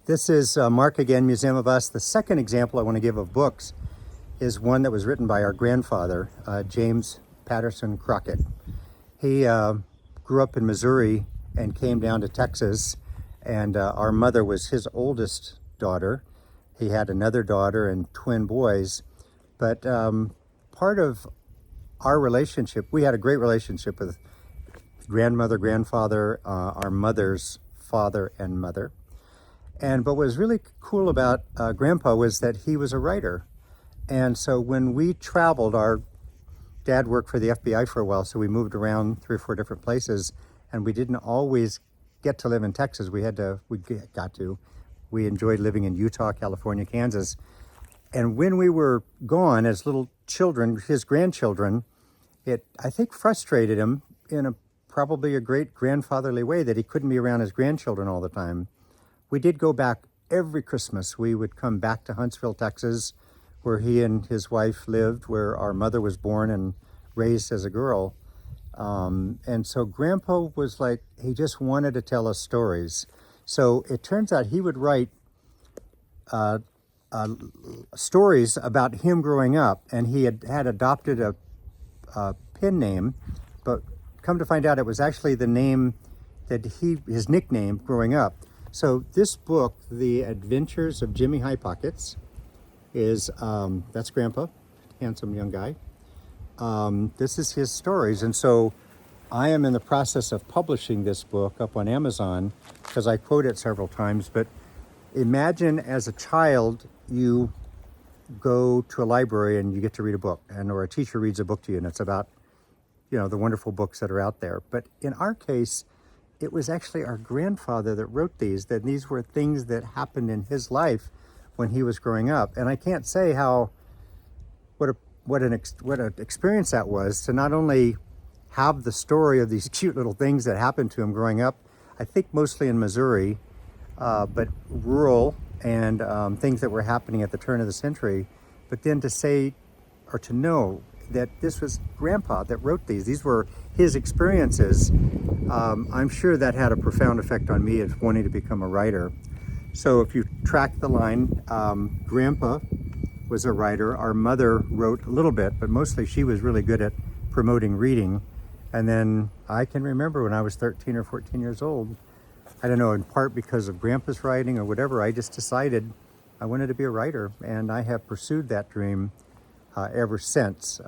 This is Mark again, Museum of Us. The second example I want to give of books is one that was written by our grandfather, James Patterson Crockett. He grew up in Missouri and came down to Texas, and our mother was his oldest daughter. He had another daughter and twin boys, but part of our relationship, we had a great relationship with grandmother, grandfather, our mother's father and mother. But what was really cool about Grandpa was that he was a writer. And so when we traveled, our dad worked for the FBI for a while, so we moved around 3 or 4 different places, and we didn't always get to live in Texas. We got to. We enjoyed living in Utah, California, Kansas. And when we were gone as little children, his grandchildren, it, I think, frustrated him in probably a great grandfatherly way that he couldn't be around his grandchildren all the time. We did go back every Christmas. We would come back to Huntsville, Texas, where he and his wife lived, where our mother was born and raised as a girl. And so Grandpa was like, he just wanted to tell us stories. So it turns out he would write stories about him growing up, and he had adopted a pen name, but come to find out it was actually the name that his nickname growing up. So this book, The Adventures of Jimmy Highpockets, is, that's Grandpa, handsome young guy. This is his stories. And so I am in the process of publishing this book up on Amazon because I quote it several times. But imagine as a child, you go to a library and you get to read a book, or a teacher reads a book to you, and it's about, the wonderful books that are out there. But in our case, it was actually our grandfather that wrote these, that these were things that happened in his life when he was growing up. And I can't say what an experience that was to not only have the story of these cute little things that happened to him growing up, I think mostly in Missouri, but rural, and things that were happening at the turn of the century, but then to say, or to know that this was Grandpa that wrote these. These were his experiences. I'm sure that had a profound effect on me as wanting to become a writer. So if you track the line, Grandpa was a writer. Our mother wrote a little bit, but mostly she was really good at promoting reading. And then I can remember when I was 13 or 14 years old, I don't know, in part because of Grandpa's writing or whatever, I just decided I wanted to be a writer. And I have pursued that dream ever since,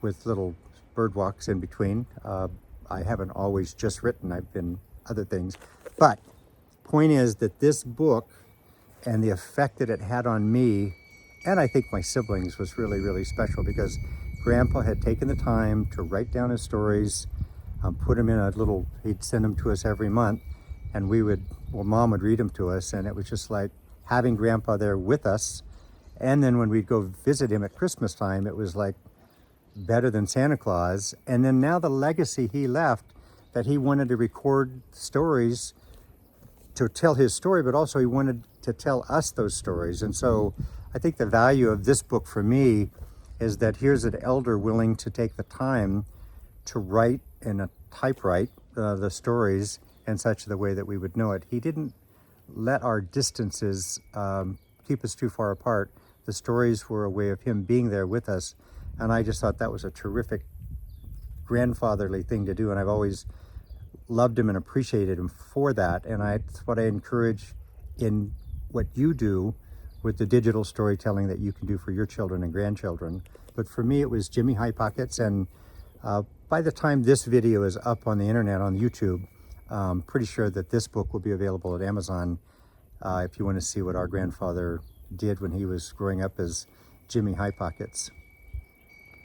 with little bird walks in between. I haven't always just written, I've been other things. But point is that this book and the effect that it had on me, and I think my siblings, was really, really special because Grandpa had taken the time to write down his stories, put them in he'd send them to us every month, and Mom would read them to us, and it was just like having Grandpa there with us. And then when we'd go visit him at Christmas time, it was like better than Santa Claus. And then now the legacy he left, that he wanted to record stories to tell his story, but also he wanted to tell us those stories. And so I think the value of this book for me is that here's an elder willing to take the time to write in a typewrite the stories in such the way that we would know it. He didn't let our distances keep us too far apart. The stories were a way of him being there with us. And I just thought that was a terrific grandfatherly thing to do. And I've always loved him and appreciated him for that. And that's what I encourage in what you do with the digital storytelling that you can do for your children and grandchildren. But for me, it was Jimmy Highpockets. And by the time this video is up on the internet, on YouTube, I'm pretty sure that this book will be available at Amazon if you want to see what our grandfather did when he was growing up as Jimmy Highpockets.